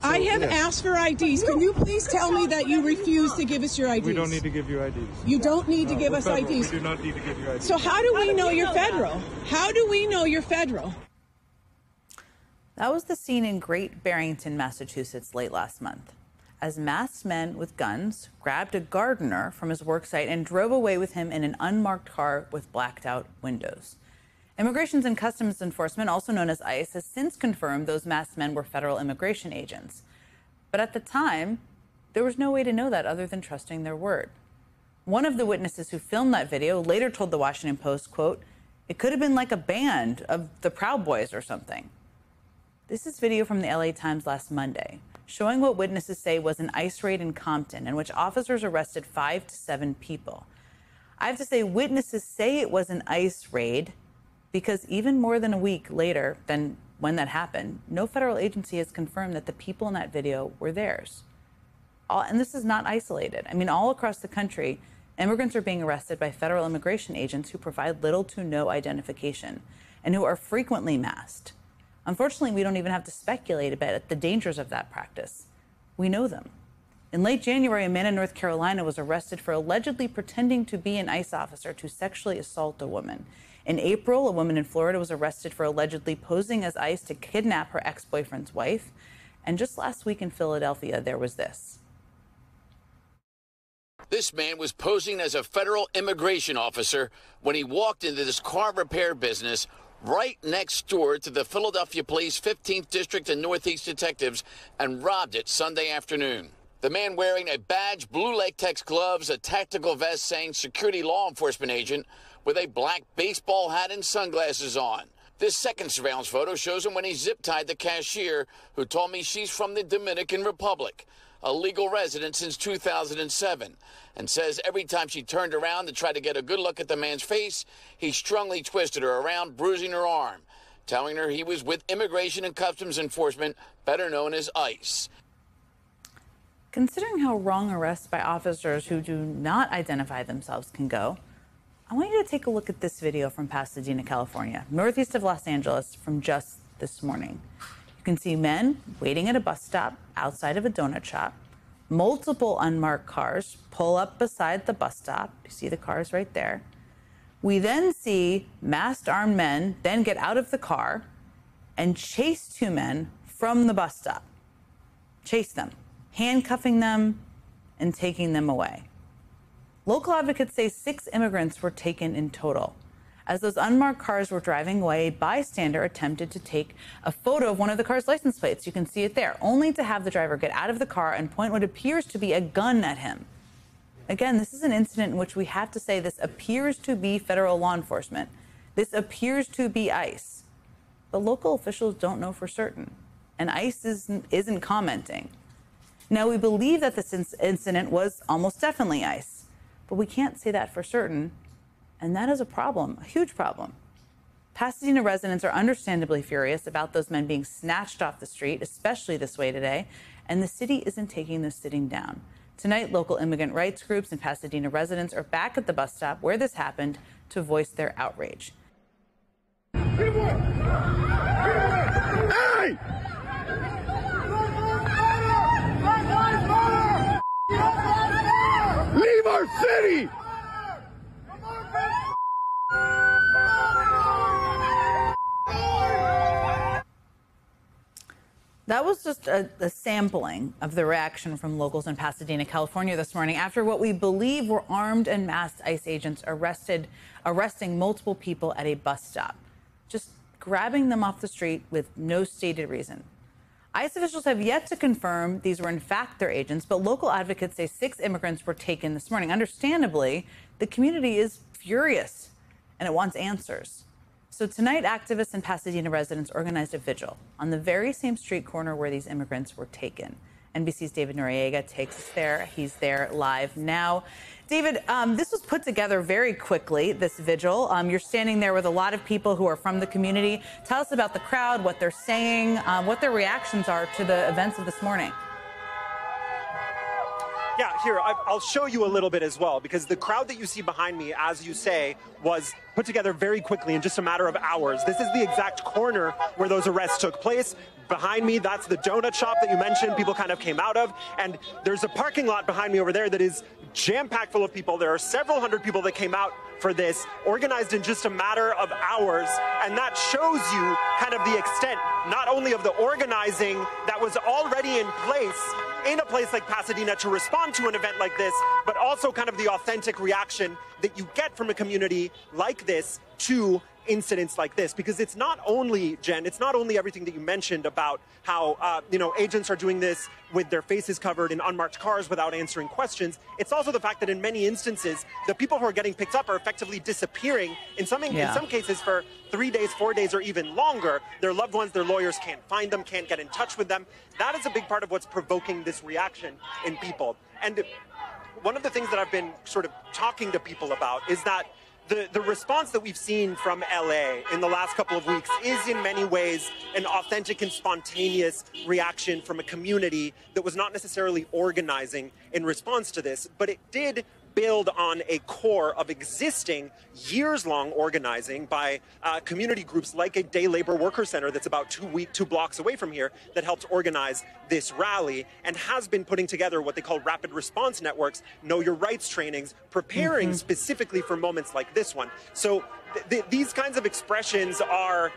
I have asked for IDs. Can you please tell me that you refuse to give us your IDs? We don't need to give you IDs. You don't need to give us federal. IDs. We do not need to give you IDs. So how do we know you're federal? How do we know you're federal? That was the scene in Great Barrington, Massachusetts late last month, as masked men with guns grabbed a gardener from his worksite and drove away with him in an unmarked car with blacked out windows. Immigration and Customs Enforcement, also known as ICE, has since confirmed those masked men were federal immigration agents. But at the time, there was no way to know that other than trusting their word. One of the witnesses who filmed that video later told the Washington Post, quote, "It could have been like a band of the Proud Boys or something." This is video from the LA Times last Monday, showing what witnesses say was an ICE raid in Compton in which officers arrested 5 to 7 people. I have to say, witnesses say it was an ICE raid because even more than a week later than when that happened, no federal agency has confirmed that the people in that video were theirs. And this is not isolated. I mean, all across the country, immigrants are being arrested by federal immigration agents who provide little to no identification and who are frequently masked. Unfortunately, we don't even have to speculate about the dangers of that practice. We know them. In late January, a man in North Carolina was arrested for allegedly pretending to be an ICE officer to sexually assault a woman. In April, a woman in Florida was arrested for allegedly posing as ICE to kidnap her ex-boyfriend's wife. And just last week in Philadelphia, there was this. This man was posing as a federal immigration officer when he walked into this car repair business right next door to the Philadelphia Police 15th District and Northeast detectives and robbed it Sunday afternoon. The man wearing a badge, blue latex gloves, a tactical vest saying security law enforcement agent with a black baseball hat and sunglasses on. This second surveillance photo shows him when he zip-tied the cashier, who told me she's from the Dominican Republic, a legal resident since 2007, and says every time she turned around to try to get a good look at the man's face, he strongly twisted her around, bruising her arm, telling her he was with Immigration and Customs Enforcement, better known as ICE. Considering how wrong arrests by officers who do not identify themselves can go, I want you to take a look at this video from Pasadena, California, northeast of Los Angeles, from just this morning. You can see men waiting at a bus stop outside of a donut shop. Multiple unmarked cars pull up beside the bus stop. You see the cars right there. We then see masked armed men then get out of the car and chase 2 men from the bus stop. Chase them, handcuffing them and taking them away. Local advocates say 6 immigrants were taken in total. As those unmarked cars were driving away, a bystander attempted to take a photo of one of the car's license plates. You can see it there, only to have the driver get out of the car and point what appears to be a gun at him. Again, this is an incident in which we have to say this appears to be federal law enforcement. This appears to be ICE. But local officials don't know for certain, and ICE isn't commenting. Now, we believe that this incident was almost definitely ICE, but we can't say that for certain. And that is a problem, a huge problem. Pasadena residents are understandably furious about those men being snatched off the street, especially this way today, and the city isn't taking this sitting down. Tonight, local immigrant rights groups and Pasadena residents are back at the bus stop where this happened to voice their outrage. Hey! Leave our city! That was just a sampling of the reaction from locals in Pasadena, California this morning after what we believe were armed and masked ICE agents arresting multiple people at a bus stop, just grabbing them off the street with no stated reason. ICE officials have yet to confirm these were in fact their agents, but local advocates say 6 immigrants were taken this morning. Understandably, the community is furious and it wants answers. So tonight, activists and Pasadena residents organized a vigil on the very same street corner where these immigrants were taken. NBC's David Noriega takes us there. He's there live now. David, this was put together very quickly, this vigil. You're standing there with a lot of people who are from the community. Tell us about the crowd, what they're saying, what their reactions are to the events of this morning. Yeah, here, I'll show you a little bit as well, because the crowd that you see behind me, as you say, was put together very quickly in just a matter of hours. This is the exact corner where those arrests took place. Behind me, that's the donut shop that you mentioned people kind of came out of. And there's a parking lot behind me over there that is jam-packed full of people. There are several hundred people that came out for this, organized in just a matter of hours. And that shows you kind of the extent, not only of the organizing that was already in place in a place like Pasadena to respond to an event like this, but also kind of the authentic reaction that you get from a community like this to incidents like this. Because it's not only, Jen, it's not only everything that you mentioned about how, agents are doing this with their faces covered in unmarked cars without answering questions. It's also the fact that in many instances, the people who are getting picked up are effectively disappearing, in some cases for 3 days, 4 days, or even longer. Their loved ones, their lawyers can't find them, can't get in touch with them. That is a big part of what's provoking this reaction in people. And one of the things that I've been sort of talking to people about is that the response that we've seen from LA in the last couple of weeks is in many ways an authentic and spontaneous reaction from a community that was not necessarily organizing in response to this, but it did build on a core of existing years-long organizing by community groups like a day labor worker center that's about 2 blocks away from here that helped organize this rally and has been putting together what they call rapid response networks, know your rights trainings, preparing specifically for moments like this one. So these kinds of expressions are,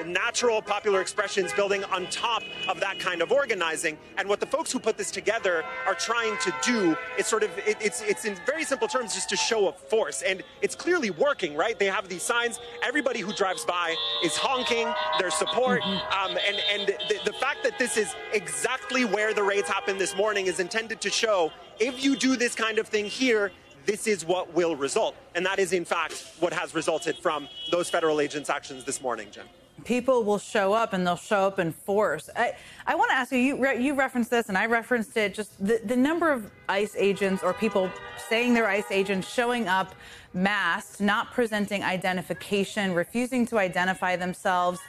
natural popular expressions building on top of that kind of organizing. And what the folks who put this together are trying to do is sort of, it's in very simple terms just to show a force. And it's clearly working, right? They have these signs. Everybody who drives by is honking their support. And the fact that this is exactly where the raids happened this morning is intended to show, if you do this kind of thing here, this is what will result. And that is, in fact, what has resulted from those federal agents' actions this morning, Jen. People will show up, and they'll show up in force. I want to ask you, you referenced this, and I referenced it, just the number of ICE agents or people saying they're ICE agents showing up masked, not presenting identification, refusing to identify themselves.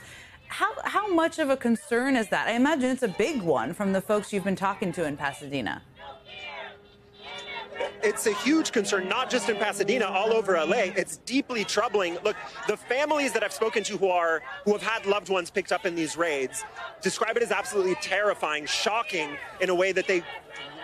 How much of a concern is that? I imagine it's a big one from the folks you've been talking to in Pasadena. It's a huge concern, not just in Pasadena, all over LA. It's deeply troubling. Look, the families that I've spoken to who have had loved ones picked up in these raids describe it as absolutely terrifying, shocking in a way that they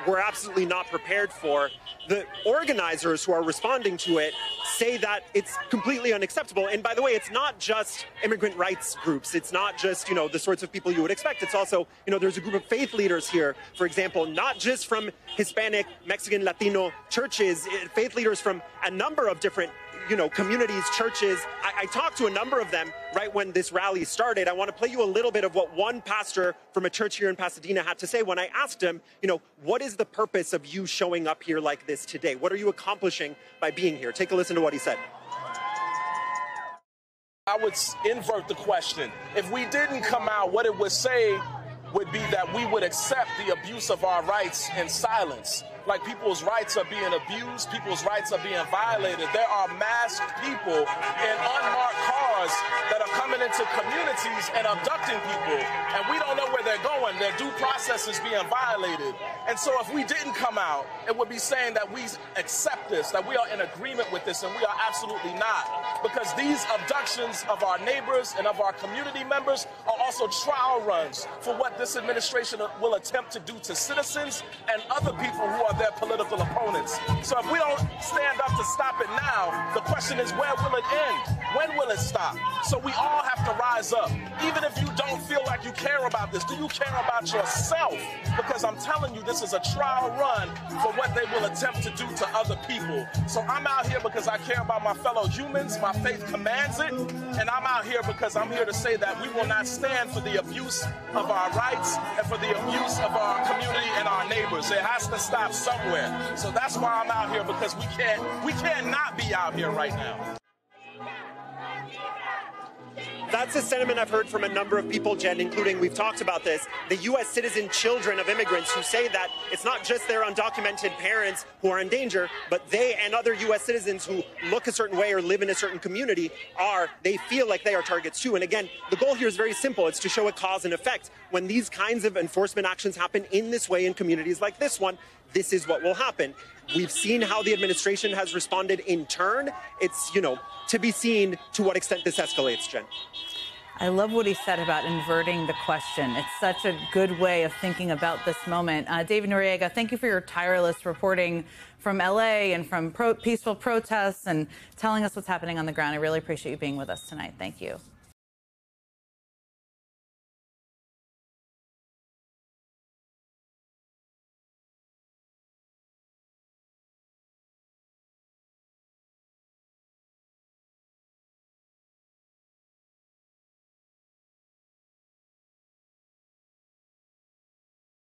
were absolutely not prepared for. The organizers who are responding to it say that it's completely unacceptable. And by the way, it's not just immigrant rights groups. It's not just, the sorts of people you would expect. It's also, there's a group of faith leaders here, for example, not just from Hispanic, Mexican, Latino churches, faith leaders from a number of different communities, churches. I talked to a number of them right when this rally started. I want to play you a little bit of what one pastor from a church here in Pasadena had to say when I asked him, what is the purpose of you showing up here like this today? What are you accomplishing by being here? Take a listen to what he said. I would invert the question. If we didn't come out, what it would say would be that we would accept the abuse of our rights in silence. Like people's rights are being abused, people's rights are being violated. There are masked people in unmarked cars that are coming into communities and abducting people, and we don't know where they're going. Their due process is being violated. And so if we didn't come out, it would be saying that we accept this, that we are in agreement with this, and we are absolutely not. Because these abductions of our neighbors and of our community members are also trial runs for what this administration will attempt to do to citizens and other people who are their political opponents. So if we don't stand up to stop it now, the question is, where will it end? When will it stop? So we all have to rise up. Even if you don't feel like you care about this, do you care about yourself? Because I'm telling you, this is a trial run for what they will attempt to do to other people. So I'm out here because I care about my fellow humans. My faith commands it. And I'm out here because I'm here to say that we will not stand for the abuse of our rights and for the abuse of our community and our neighbors. It has to stop somewhere. So that's why I'm out here, because we can't not be out here right now. That's a sentiment I've heard from a number of people, Jen, including, we've talked about this, the U.S. citizen children of immigrants who say that it's not just their undocumented parents who are in danger, but they and other U.S. citizens who look a certain way or live in a certain community they feel like they are targets too. And again, the goal here is very simple. It's to show a cause and effect. When these kinds of enforcement actions happen in this way in communities like this one, this is what will happen. We've seen how the administration has responded in turn. It's, to be seen to what extent this escalates, Jen. I love what he said about inverting the question. It's such a good way of thinking about this moment. David Noriega, thank you for your tireless reporting from LA and from peaceful protests and telling us what's happening on the ground. I really appreciate you being with us tonight. Thank you.